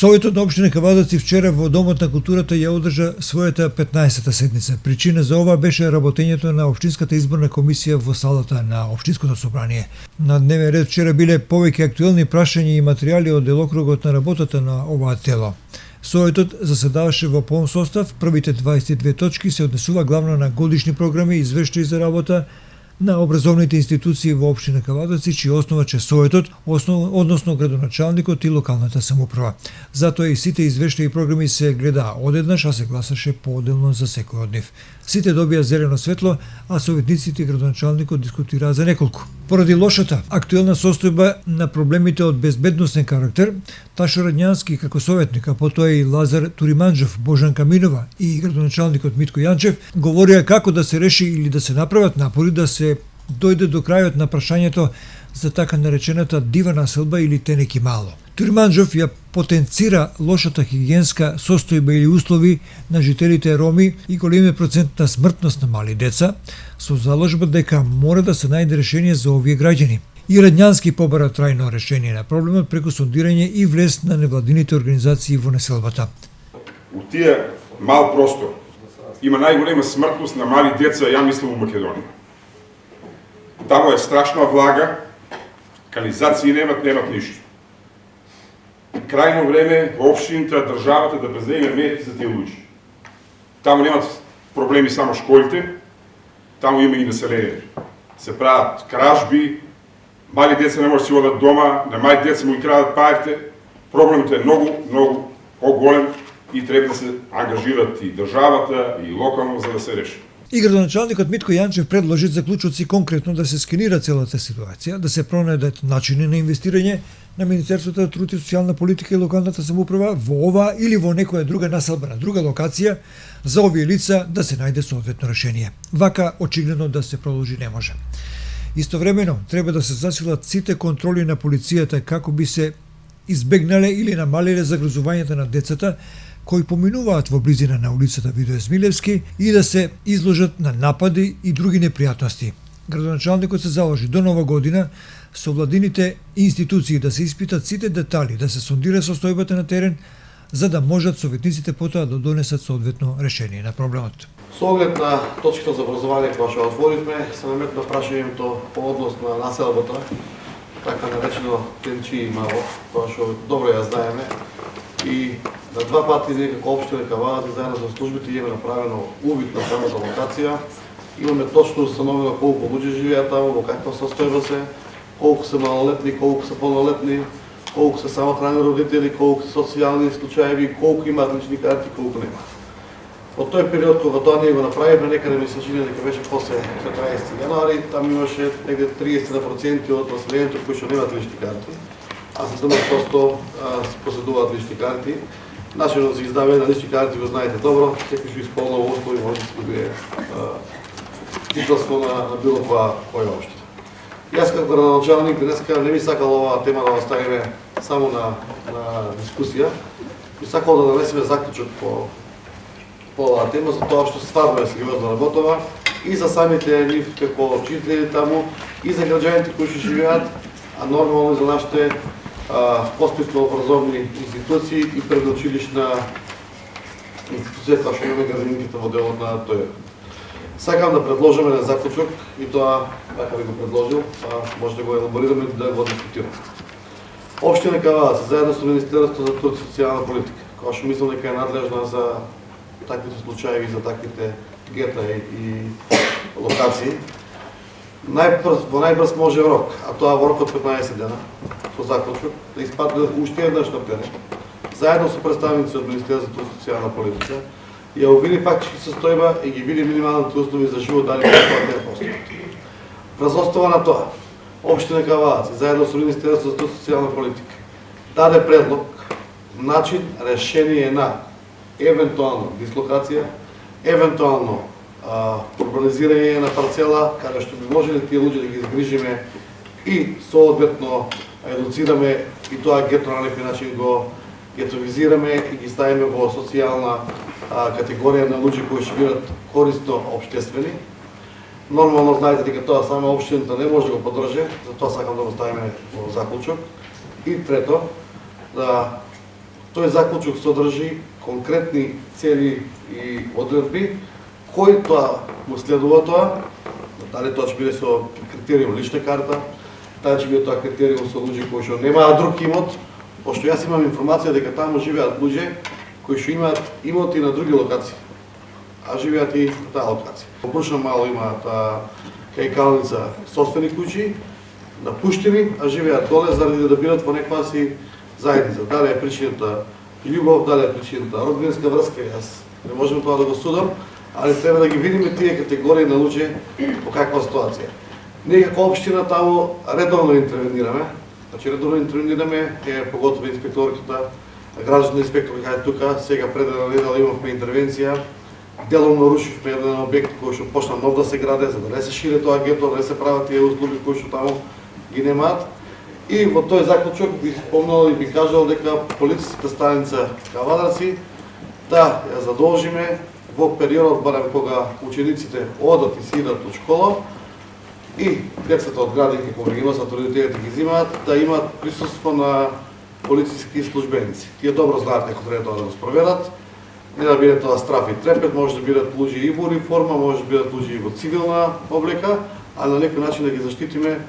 Советот на општина Кавадоци вчера во Домот на културата ја одржа својата 15-та седница. Причина за ова беше работењето на општинската изборна комисија во салата на општинското собрание. На дневен ред вчера биле повеќе актуелни прашања и материјали од делокругот на работата на оваа тело. Советот заседаваше во полн состав. Првите 22 точки се однесува главно на годишни програми и извештаи за работа на образовните институции во општина Кавадоци, чија основач е Советот, односно градоначалникот и локалната самоуправа. Затоа и сите извештаи и програми се гледаа одеднаш, а се гласаше поотделно за секој од нив. Сите добија зелено светло, а советниците и градоначалникот дискутираа за неколку. Поради лошата актуелна состојба на проблемите од безбедносен карактер, Ташо Радњански како советник, а потоа и Лазар Туриманџев, Божанка Минова и градоначалникот Митко Јанчев говорија како да се реши или да се направат напори да се дојде до крајот на прашањето за така наречената дива населба или тенеки мало. Туриманџев ја потенцира лошата хигиенска состојба или услови на жителите роми и големиот процент на смртност на мали деца, со заложба дека мора да се најде решение за овие граѓани. И Радњански побара трајно решение на проблемот преку сондирање и влез на невладините организации во населбата. У тие мал простор има најголема смртност на мали деца, ја мислам, во Македонија. Таму е страшна влага, канализации немат ништо. Крајно време во општините, државата да преземе мерки за тие луѓе. Таму немат проблеми само школите, таму има и населението. Се прават кражби, мали деца не може да си одат дома, на мали деца му ги крадат парите. Проблемот е многу поголем и треба да се ангажират и државата, и локално, за да се реши. И градоначалникот Митко Јанчев предложи заклучоци конкретно да се скенира целата ситуација, да се пронајдат начини на инвестирање на Министерството за труд и социјална политика и локалната самоуправа во ова или во некоја друга населба на друга локација за овие лица да се најде соодветно решение. Вака очигледно да се продолжи не може. Истовремено треба да се засилат сите контроли на полицијата како би се избегнале или намалиле загрозувањата на децата кои поминуваат во близина на улицата Видој Смилевски и да се изложат на напади и други непријатности. Градоначалникот се заложи до нова година со владините институции да се испитат сите детали, да се сондира состојбата на терен, за да можат советниците потоа да донесат соодветно решение на проблемот. Со оглед на точката за образование која што отворивме, се наметна прашањето по однос на населбата, така наречено Тенчи и Мало, која што добро ја знаеме, и на два пати некако општина Кавадоци заедно со службите имаме направено увид на самата локација. Имаме точно установено колку луѓе живеат таму, во каква состојба се, колку се малолетни, колку се полнолетни, колку се самохрани родители, колку се социјални случаеви, колку имаат лични карти, колку нема. Во тој период кога тоа ние го направивме, некаде ми се чини дека беше после 14 јануари, там имаше негде 30% од населението кои што немаат лични карти, а 70% поседуваат лични карти. Начинот за издавање на лични карти го знаете добро, секој што исполнува услови може да се добие титулство на било која општина. Јас како градоначалник денеска не ми сакал оваа тема да оставиме само на дискусија. Би сакал да донесеме заклучок по оваа тема, за тоа што стварно е сериозно работова и за самите нив како жители таму, и за граѓаните кои што живеат, а нормално и за нашите воспитно-образовни институции и предучилишна институција која што имаме градиниките во делот на тој. Сакам да предложиме на заклучок и тоа така би го предложил, може да го елаборираме и да го дискутираме. Општина Кавадоци заедно со Министерството за труд и социјална политика, која што мислам дека е надлежна за таквите случаи и за таквите гета и локации, во најбрз може рок, а тоа во рок од 15 дена, со заклучок, да испадне уште еднаш на терен, заедно со представници од Министерството за социјална политика, ја увиди фактички состојба и ги види минималните услови за живот дали тоа не постојат. Врз основа на тоа, општина Кавадоци заедно со Министерството за труд и социјална политика даде предлог, начин, решение на евентуално дислокација, евентуално урбанизирање на парцела, каде што би можеле тие луѓе да ги изгрижиме и соодветно едуцираме и тоа гето на некој начин го гетовизираме и ги ставиме во социјална категорија на луѓе кои ќе бидат корисно општествени. Нормално знаете дека тоа само општината не може да го поддржи, затоа сакам да го ставиме во заклучок. И трето, да Тој заклучок содржи конкретни цели и одредби, кој тоа му следува тоа, дали тоа ќе биде со критериум лична карта, дали ќе биде тоа критериум со луѓе кои што немаат друг имот, пошто јас имам информација дека таму живеат луѓе кои што имаат имоти на други локации, а живеат и на таа локација. Обрушно мало имаат кај Калница собствени куќи, напуштени, а живеат доле заради да бидат во некоја си заедница. Дали е причината љубов, дали е причината родбинска врска, јас не можам тоа да го судам, али треба да ги видиме тие категории на луѓе по каква ситуација. Ние како општина таму редовно интервенираме, значи редовно интервенираме, поготово инспекторката, граждански инспектор кај тука, сега пред една недела имавме интервенција, деловно рушивме еден објект кој што почна нов да се граде, за да не се шири тоа гето, да не се прават тие услуги кои што таму ги немаат. И во тој заклучок би спомнал и би кажал дека полициската станица Кавадарци да ја задолжиме во периодот барем кога учениците одат и си идат од школа и децата од градинки кога ги носат родителите ги взимаат, да имаат присуство на полициски службеници. Тие добро знаат како треба тоа да го спроведат. Не да биде тоа страф и трепет, може да бидат луѓе и во униформа, може да бидат луѓе и во цивилна облека, а на некој начин да ги заштитиме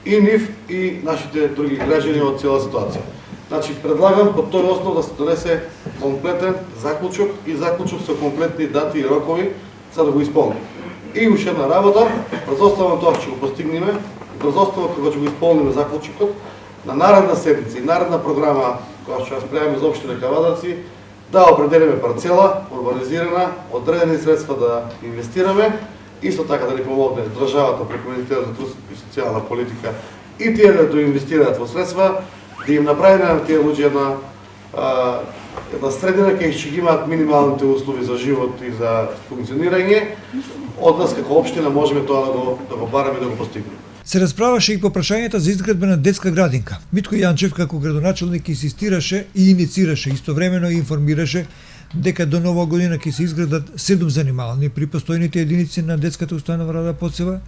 и нив и нашите други граѓани од цела ситуација. Значи, предлагам по тој основ да се донесе комплетен заклучок и заклучок со комплетни дати и рокови за да го исполним. И уште една работа, врз основа на тоа ќе го постигнеме, врз основа кога ќе го исполниме заклучокот, на наредна седница и наредна програма која ќе распределиме за општина Кавадарци, да определиме парцела, урбанизирана, одредени средства да инвестираме, исто така да ни помогне државата преку Министерството за труд и социјална политика и тие да инвестираат во средства, да им направиме на тие луѓе една средина кај ќе ги имаат минималните услови за живот и за функционирање. Од нас како општина можеме тоа да го бараме да го постигнеме. Се расправаше и по прашањата за изградба на детска градинка. Митко Јанчев како градоначелник инсистираше и иницираше, истовремено и информираше дека до нова година ќе се изградат 7 занимални при постојните единици на детската установа Рада Поцева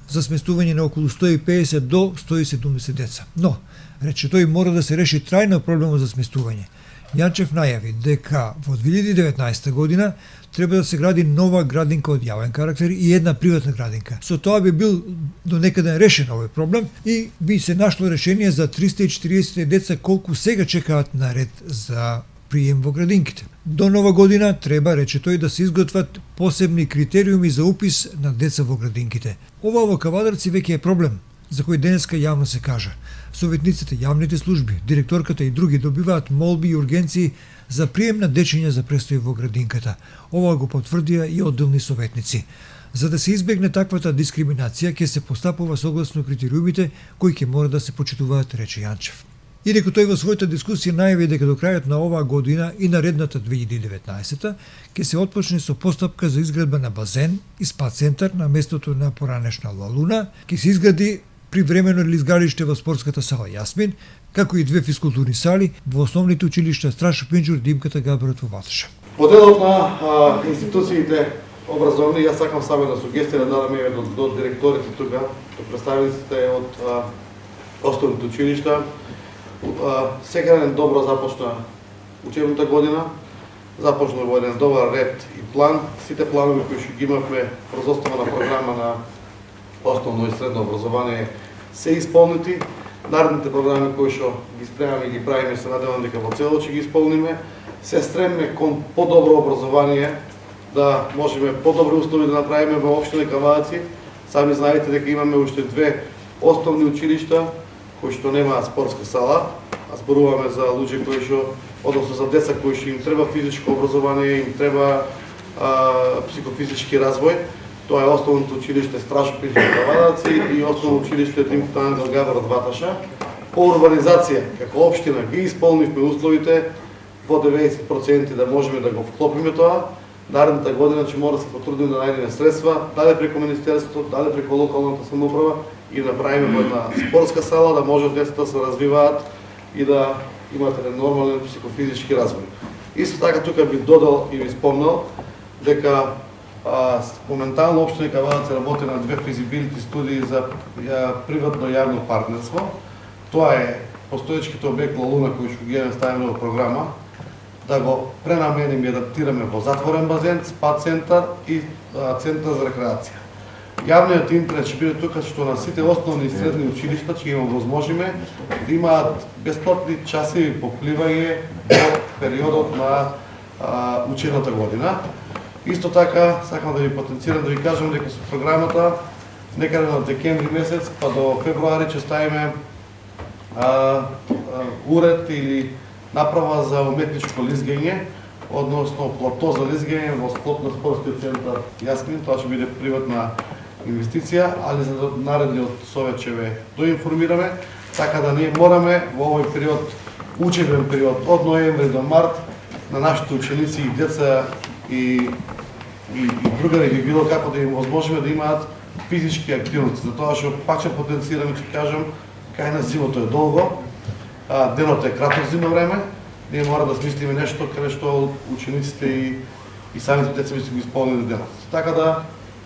за сместување на околу 150 до 170 деца. Но, рече тој, мора да се реши трајно проблемот за сместување. Јанчев најави дека во 2019 година треба да се гради нова градинка од јавен карактер и една приватна градинка. Со тоа би бил до некаде решен овој проблем и би се нашло решение за 340 деца колку сега чекаат на ред за прием во градинките. До нова година треба, рече тој, да се изготват посебни критериуми за упис на деца во градинките. Ова во Кавадарци веќе е проблем, за кој денеска јавно се кажа. Советниците, јавните служби, директорката и други добиваат молби и ургенции за прием на дечиња за престој во градинката. Ова го потврдија и одделни советници. За да се избегне таквата дискриминација, ќе се постапува согласно критериумите кои ќе мора да се почитуваат, рече Јанчев. Иако тој во својата дискусија најави дека до крајот на оваа година и наредната 2019 ќе се отпочне со постапка за изградба на базен и спа центар на местото на поранешна Лалуна, ќе се изгради привремено лизгалиште во спортската сала Јасмин, како и 2 физкултурни сали во основните училишта Страшо Пинџур, Димката Габрат во Ваташа. По делот на институциите образовни, јас сакам само да сугестија да дадаме до директорите тука, до представниците од основните училишта. Сега еден добро започна учебната година, започна во еден добар ред и план. Сите планови кои што ги имавме врз основа на програма на основно и средно образование се исполнети. Наредните програми кои што ги спремаме и ги правиме, се надевам дека во цело ќе ги исполниме. Се стремме кон подобро образование, да можеме подобри услови да направиме во општина Кавадарци. Сами знаете дека имаме уште 2 основни училишта кои што немаат спортска сала, а зборуваме за луѓе кои што, односно за деца кои што им треба физичко образование, им треба психофизички развој. Тоа е основното училиште Страшо Пинџур Кавадарци и основно училиште Димката Ангел Габрат Ваташа. По урбанизација, како општина, ги исполнивме условите во 90% да можеме да го вклопиме тоа. Наредната година ќе мора да се потрудиме да најдеме средства, дали преку Министерството, дали преку локалната самоуправа и да направиме една спортска сала, да може децата да се развиваат и да имат еден нормален психофизички развој. Исто така тука би додал и би спомнал дека моментално општина Кавадарци работи на 2 физибилити студии за приватно јавно партнерство. Тоа е постоечките објект Лалуна кој што ги ставиме во програма да го пренамениме и адаптираме во затворен базен, спа центар и центар за рекреација. Јавниот интерес ќе биде тука што на сите основни и средни училишта ќе им овозможиме да имаат бесплатни часови по пливање во периодот на учебната година. Исто така, сакам да ви потенцирам да ви кажам дека со програмата некаде на декември месец па до февруари ќе ставиме уред или направа за уметничко лизгање, односно плато за лизгање во склоп на спортскиот центар Јасмин. Тоа ќе биде приватна инвестиција, али за наредниот совет ќе ве доинформираме, така да ние мораме во овој период, учебен период од ноември до март, на нашите ученици и деца и другари би било како да им возможиме да имаат физички активности. Затоа што пак ќе потенцирам и ќе кажам, кај на зимото е долго, денот е краток зимно време, ние мора да смислиме нешто каде што учениците и самите деца би се го исполнили денот. Така да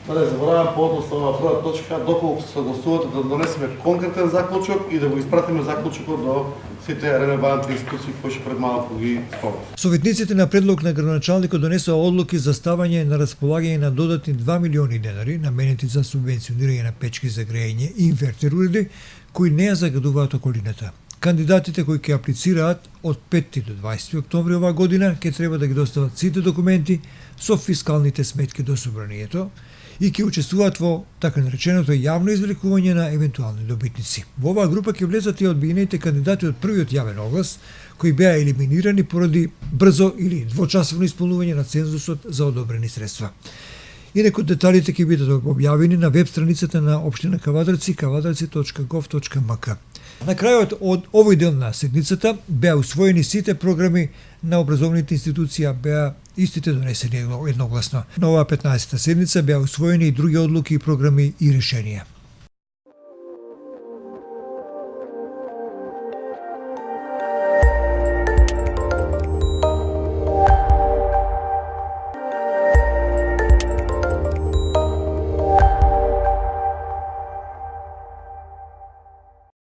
не заборавам по однос на прва точка, доколку се согласувате да донесеме конкретен заклучок и да го испратиме заклучокот до сите релевантни институции кои што пред малку ги спомнав. Советниците на предлог на градоначалникот донесоа одлуки за ставање на располагање на додатни 2 милиони денари наменети за субвенционирање на печки за грејење и инвертер уреди кои не ја загадуваат околината. Кандидатите кои ќе аплицираат од 5 до 20 октомври оваа година ќе треба да ги достават сите документи со фискалните сметки до собранието и ќе учествуваат во така нареченото јавно извлекување на евентуални добитници. Во оваа група ќе влезат и одбиените кандидати од првиот јавен оглас, кои беа елиминирани поради брзо или двочасовно исполнување на цензусот за одобрени средства. Инаку деталите ќе бидат објавени на веб страницата на општина Кавадарци, kavadarci.gov.mk. На крајот од овој дел на седницата беа усвоени сите програми на образовните институции, беа истите донесени едногласно. На оваа 15-та седница беа усвоени и други одлуки, програми и решенија.